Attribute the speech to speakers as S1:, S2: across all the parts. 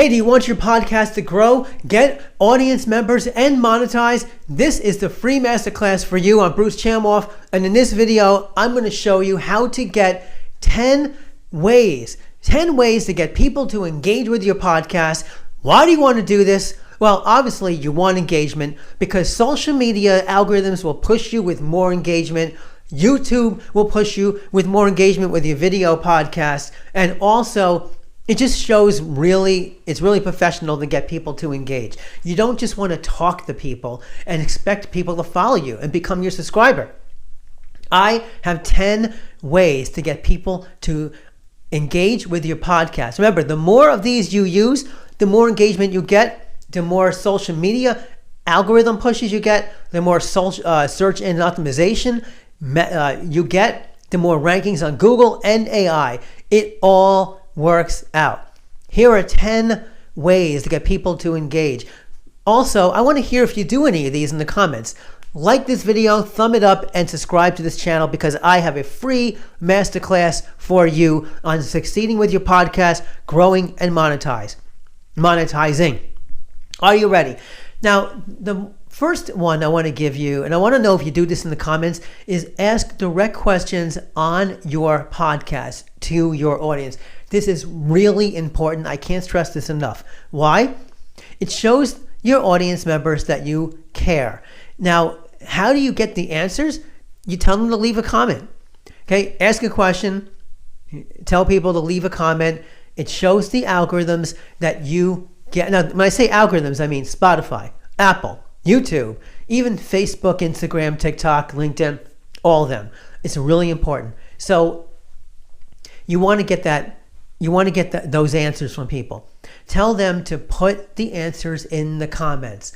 S1: Hey, do you want your podcast to grow, get audience members, and monetize? This is the free masterclass for you. I'm Bruce Chamoff, and in this video, I'm going to show you how to get 10 ways to get people to engage with your podcast. Why do you want to do this? Well, obviously, you want engagement because social media algorithms will push you with more engagement. YouTube will push you with more engagement with your video podcast, and also it just shows it's really professional to get people to engage. You don't just want to talk to people and expect people to follow you and become your subscriber. I have 10 ways to get people to engage with your podcast. Remember, the more of these you use, the more engagement you get, the more social media algorithm pushes you get, the more search engine optimization you get, the more rankings on Google and AI. It all works out. Here are 10 ways to get people to engage. Also, I want to hear if you do any of these in the comments. Like this video, thumb it up, and subscribe to this channel because I have a free masterclass for you on succeeding with your podcast, growing and monetizing. Are you ready? Now, the first one I want to give you, and I want to know if you do this in the comments, is ask direct questions on your podcast to your audience. This is really important. I can't stress this enough. Why? It shows your audience members that you care. Now, how do you get the answers? You tell them to leave a comment. Okay, ask a question, tell people to leave a comment. It shows the algorithms that you get. Now, when I say algorithms, I mean Spotify, Apple, YouTube, even Facebook, Instagram, TikTok, LinkedIn, all of them. It's really important. So you want to get those answers from people. Tell them to put the answers in the comments.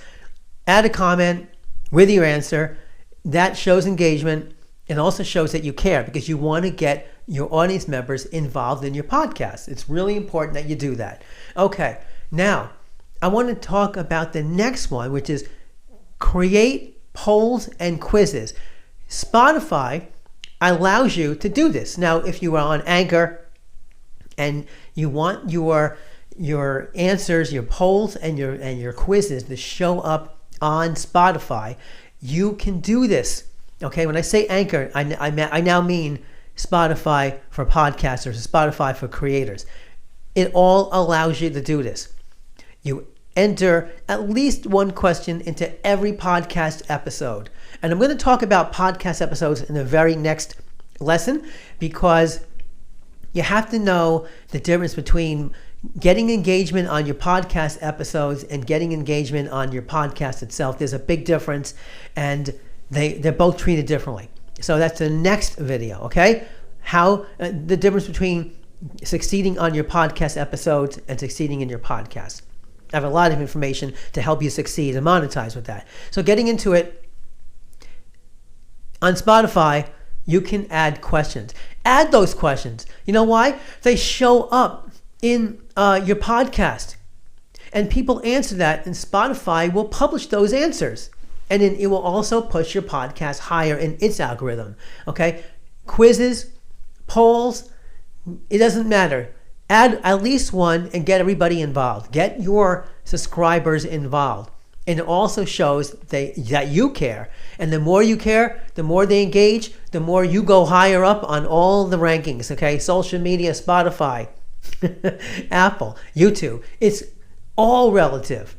S1: Add a comment with your answer. That shows engagement and also shows that you care because you want to get your audience members involved in your podcast. It's really important that you do that. Okay, now I want to talk about the next one, which is create polls and quizzes. Spotify allows you to do this. Now, if you are on Anchor and you want your answers, your polls, and your quizzes to show up on Spotify, you can do this. Okay, when I say Anchor, I now mean Spotify for podcasters, Spotify for creators. It all allows you to do this. You enter at least one question into every podcast episode. And I'm going to talk about podcast episodes in the very next lesson because you have to know the difference between getting engagement on your podcast episodes and getting engagement on your podcast itself. There's a big difference, and they're both treated differently. So that's the next video, okay? How the difference between succeeding on your podcast episodes and succeeding in your podcast. I have a lot of information to help you succeed and monetize with that. So getting into it, on Spotify, you can add questions. Add those questions. You know why? They show up in your podcast. And people answer that, and Spotify will publish those answers. And then it will also push your podcast higher in its algorithm. Okay? Quizzes, polls, it doesn't matter. Add at least one and get everybody involved. Get your subscribers involved. And it also shows that you care. And the more you care, the more they engage, the more you go higher up on all the rankings, okay? Social media, Spotify, Apple, YouTube. It's all relative.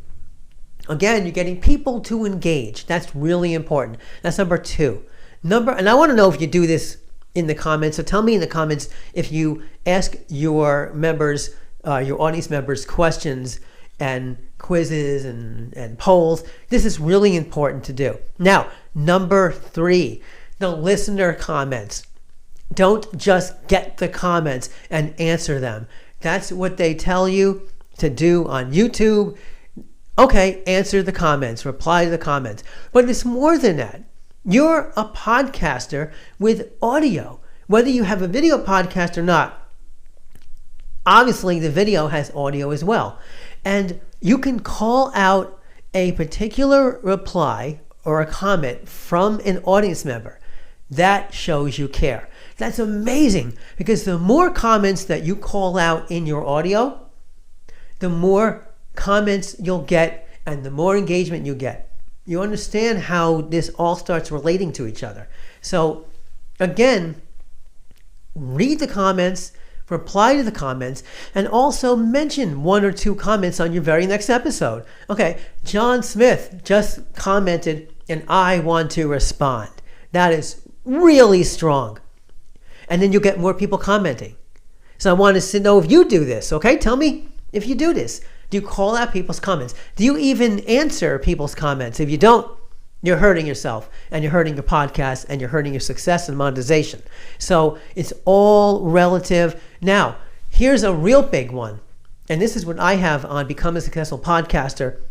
S1: Again, you're getting people to engage. That's really important. That's number 2. And I want to know if you do this in the comments. So tell me in the comments if you ask your members, your audience members, questions and quizzes and polls. This is really important to do. Now, number 3, the listener comments. Don't just get the comments and answer them. That's what they tell you to do on YouTube. Okay, answer the comments, reply to the comments. But it's more than that. You're a podcaster with audio. Whether you have a video podcast or not, obviously the video has audio as well. And you can call out a particular reply or a comment from an audience member. That shows you care. That's amazing because the more comments that you call out in your audio, the more comments you'll get and the more engagement you get. You understand how this all starts relating to each other. So again, read the comments, reply to the comments, and also mention 1 or 2 comments on your very next episode. Okay, John Smith just commented, and I want to respond. That is really strong. And then you get more people commenting. So I want to know if you do this, okay? Tell me if you do this. Do you call out people's comments? Do you even answer people's comments? If you don't, you're hurting yourself, and you're hurting your podcast, and you're hurting your success and monetization. So it's all relative. Now, here's a real big one. And this is what I have on Become a Successful Podcaster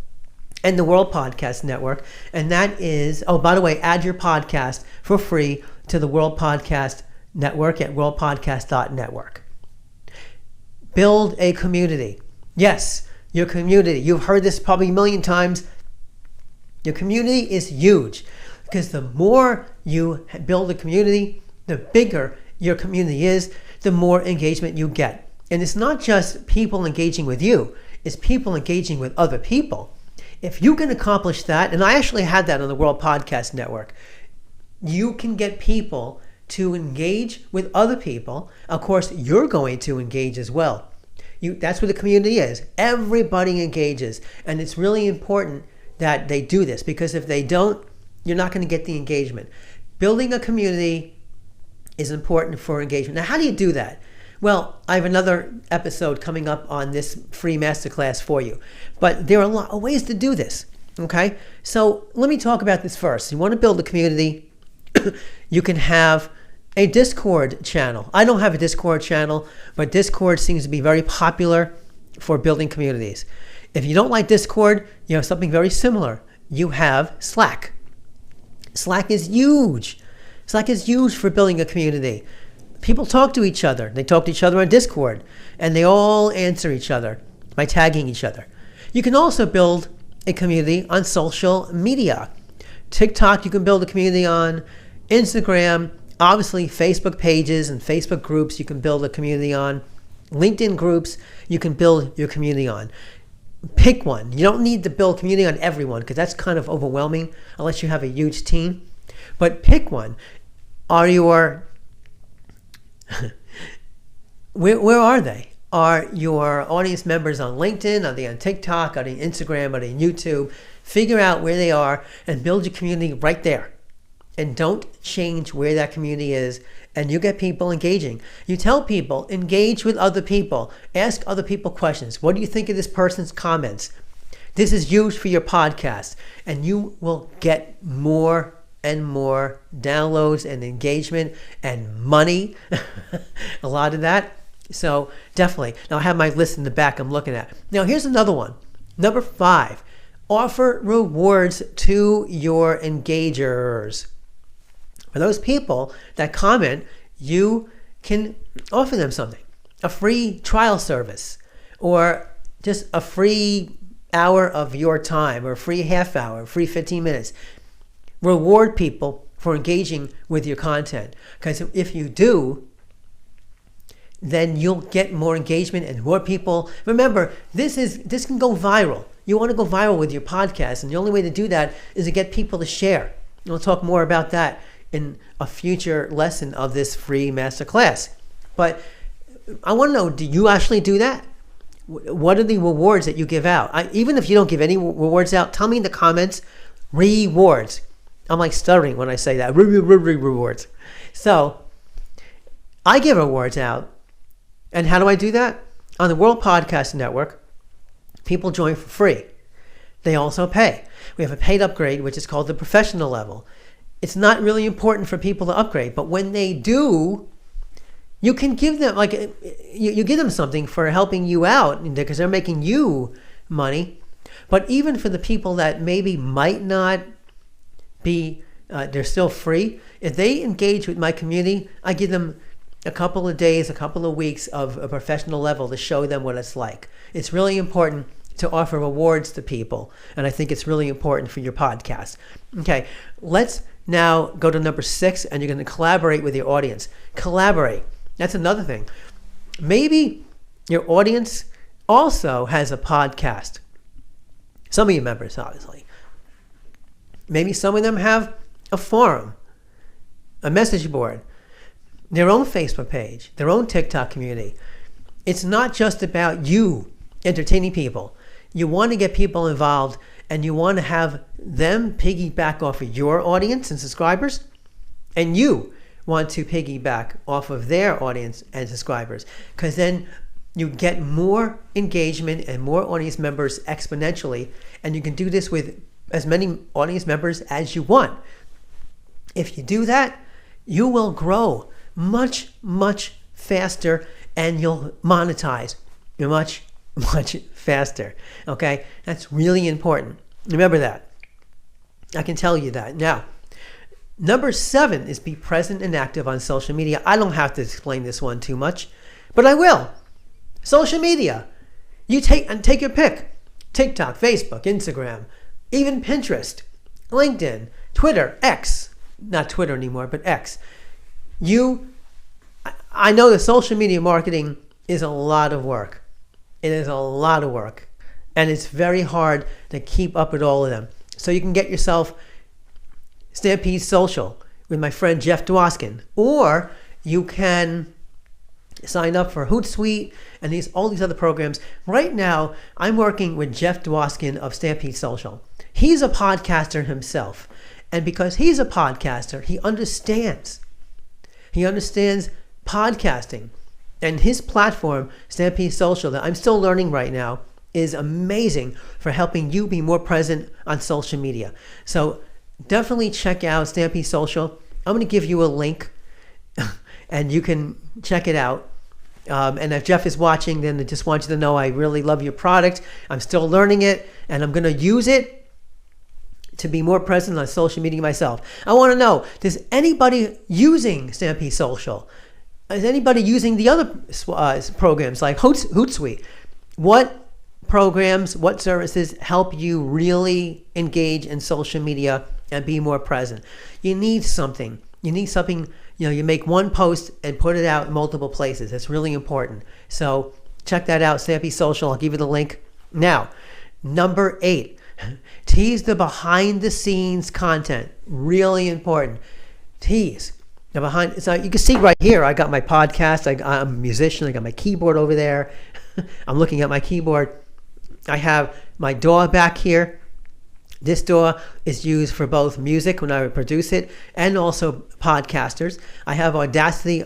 S1: and the World Podcast Network. And that is, oh, by the way, add your podcast for free to the World Podcast Network at worldpodcast.network. Build a community. Yes, your community. You've heard this probably a million times. Your community is huge because the more you build a community, the bigger your community is, the more engagement you get. And it's not just people engaging with you, it's people engaging with other people. If you can accomplish that, and I actually had that on the World Podcast Network, you can get people to engage with other people. Of course, you're going to engage as well. That's what the community is. Everybody engages. And it's really important that they do this, because if they don't, you're not going to get the engagement. Building a community is important for engagement. Now, how do you do that? Well, I have another episode coming up on this free masterclass for you. But there are a lot of ways to do this. Okay? So let me talk about this first. You want to build a community, you can have a Discord channel. I don't have a Discord channel, but Discord seems to be very popular for building communities. If you don't like Discord, you have something very similar. You have Slack. Slack is huge. Slack is huge for building a community. People talk to each other. They talk to each other on Discord, and they all answer each other by tagging each other. You can also build a community on social media. TikTok, you can build a community on. Instagram, obviously Facebook pages and Facebook groups you can build a community on. LinkedIn groups you can build your community on. Pick one. You don't need to build community on everyone because that's kind of overwhelming unless you have a huge team. But pick one. Are your where are they? Are your audience members on LinkedIn? Are they on TikTok? Are they on Instagram? Are they on YouTube? Figure out where they are and build your community right there. And don't change where that community is, and you get people engaging. You tell people, engage with other people. Ask other people questions. What do you think of this person's comments? This is huge for your podcast, and you will get more and more downloads and engagement and money. A lot of that. So definitely. Now I have my list in the back I'm looking at. Now here's another one. Number 5, offer rewards to your engagers. For those people that comment, you can offer them something. A free trial service, or just a free hour of your time, or a free half hour, free 15 minutes. Reward people for engaging with your content. Because if you do, then you'll get more engagement and more people. Remember, this can go viral. You want to go viral with your podcast, and the only way to do that is to get people to share. And we'll talk more about that in a future lesson of this free masterclass. But I want to know, do you actually do that? What are the rewards that you give out? Even if you don't give any rewards out, tell me in the comments, rewards. I'm like stuttering when I say that, rewards. So I give rewards out. And how do I do that? On the World Podcast Network, people join for free. They also pay. We have a paid upgrade, which is called the professional level. It's not really important for people to upgrade, but when they do, you can give them, like, you give them something for helping you out because they're making you money. But even for the people that maybe might not be, they're still free, if they engage with my community, I give them a couple of days, a couple of weeks of a professional level to show them what it's like. It's really important to offer rewards to people, and I think it's really important for your podcast. Okay, let's now go to number 6, and you're going to collaborate with your audience. Collaborate. That's another thing. Maybe your audience also has a podcast. Some of your members, obviously. Maybe some of them have a forum, a message board, their own Facebook page, their own TikTok community. It's not just about you entertaining people. You want to get people involved, and you want to have them piggyback off of your audience and subscribers, and you want to piggyback off of their audience and subscribers, because then you get more engagement and more audience members exponentially, and you can do this with as many audience members as you want. If you do that, you will grow much, much faster, and you'll monetize much, much faster. Okay? That's really important. Remember that. I can tell you that. Now, number 7 is be present and active on social media. I don't have to explain this one too much, but I will. Social media. You take your pick. TikTok, Facebook, Instagram, even Pinterest, LinkedIn, Twitter, X. Not Twitter anymore, but X. I know that social media marketing is a lot of work. It is a lot of work. And it's very hard to keep up with all of them. So you can get yourself Stampede Social with my friend Jeff Dwoskin. Or you can sign up for Hootsuite and all these other programs. Right now, I'm working with Jeff Dwoskin of Stampede Social. He's a podcaster himself. And because he's a podcaster, he understands podcasting. And his platform, Stampede Social, that I'm still learning right now, is amazing for helping you be more present on social media. So definitely check out Stampede Social. I'm going to give you a link and you can check it out. And if Jeff is watching, then I just want you to know I really love your product. I'm still learning it, and I'm going to use it to be more present on social media myself. I want to know, does anybody using Stampede Social? Is anybody using the other programs like Hootsuite? What programs, what services help you really engage in social media and be more present? You need something. You make one post and put it out in multiple places. That's really important. So check that out, Stampede Social. I'll give you the link. Now, number 8, tease the behind the scenes content. Really important. Tease. So you can see right here, I got my podcast. I'm a musician. I got my keyboard over there. I'm looking at my keyboard. I have my DAW back here. This DAW is used for both music when I produce it and also podcasters. I have Audacity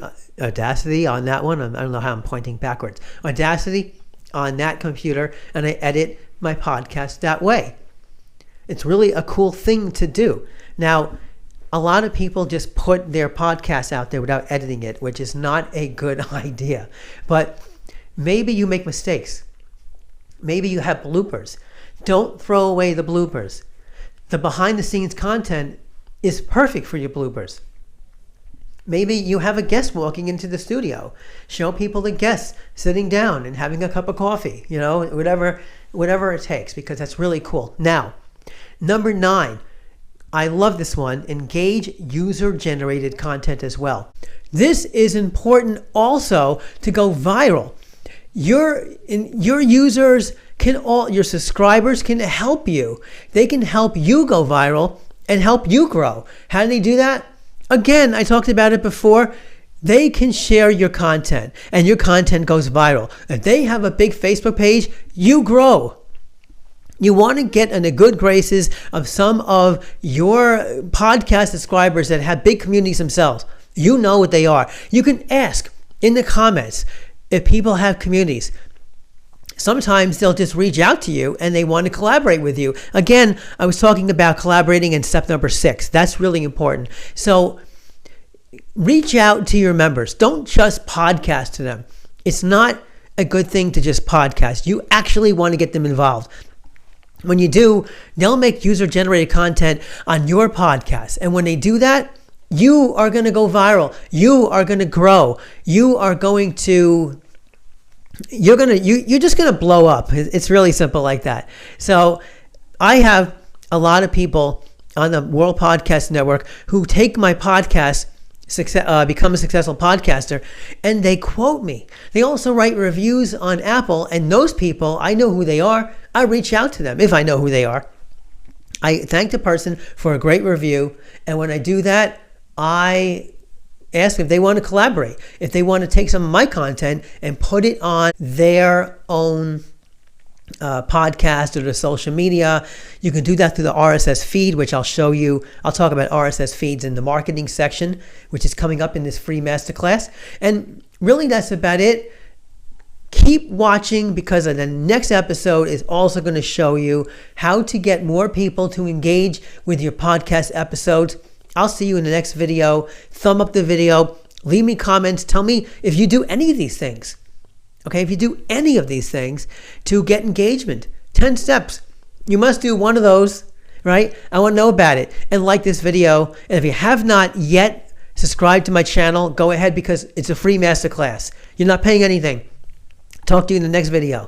S1: on that one. I don't know how I'm pointing backwards. Audacity on that computer, and I edit my podcast that way. It's really a cool thing to do. Now, a lot of people just put their podcasts out there without editing it, which is not a good idea. But maybe you make mistakes. Maybe you have bloopers. Don't throw away the bloopers. The behind the scenes content is perfect for your bloopers. Maybe you have a guest walking into the studio. Show people the guest sitting down and having a cup of coffee, whatever it takes, because that's really cool. Now, number 9, I love this one. Engage user-generated content as well. This is important also to go viral. Your users your subscribers can help you. They can help you go viral and help you grow. How do they do that? Again, I talked about it before. They can share your content and your content goes viral. If they have a big Facebook page, you grow. You want to get in the good graces of some of your podcast subscribers that have big communities themselves. You know what they are. You can ask in the comments if people have communities. Sometimes they'll just reach out to you and they want to collaborate with you. Again, I was talking about collaborating in step number 6. That's really important. So reach out to your members. Don't just podcast to them. It's not a good thing to just podcast. You actually want to get them involved. When you do, they'll make user-generated content on your podcast. And when they do that, you are going to go viral. You are going to grow. You're just going to blow up. It's really simple like that. So I have a lot of people on the World Podcast Network who take my podcast, become a successful podcaster, and they quote me. They also write reviews on Apple, and those people, I know who they are. I reach out to them if I know who they are. I thank the person for a great review, and when I do that, I ask if they want to collaborate, if they want to take some of my content and put it on their own podcast or the social media. You can do that through the RSS feed, which I'll show you. I'll talk about RSS feeds in the marketing section, which is coming up in this free masterclass. And really, that's about it. Keep watching, because the next episode is also going to show you how to get more people to engage with your podcast episodes. I'll see you in the next video. Thumb up the video. Leave me comments. Tell me if you do any of these things. Okay, if you do any of these things to get engagement. 10 steps. You must do one of those, right? I want to know about it. And like this video. And if you have not yet subscribed to my channel, go ahead, because it's a free masterclass. You're not paying anything. Talk to you in the next video.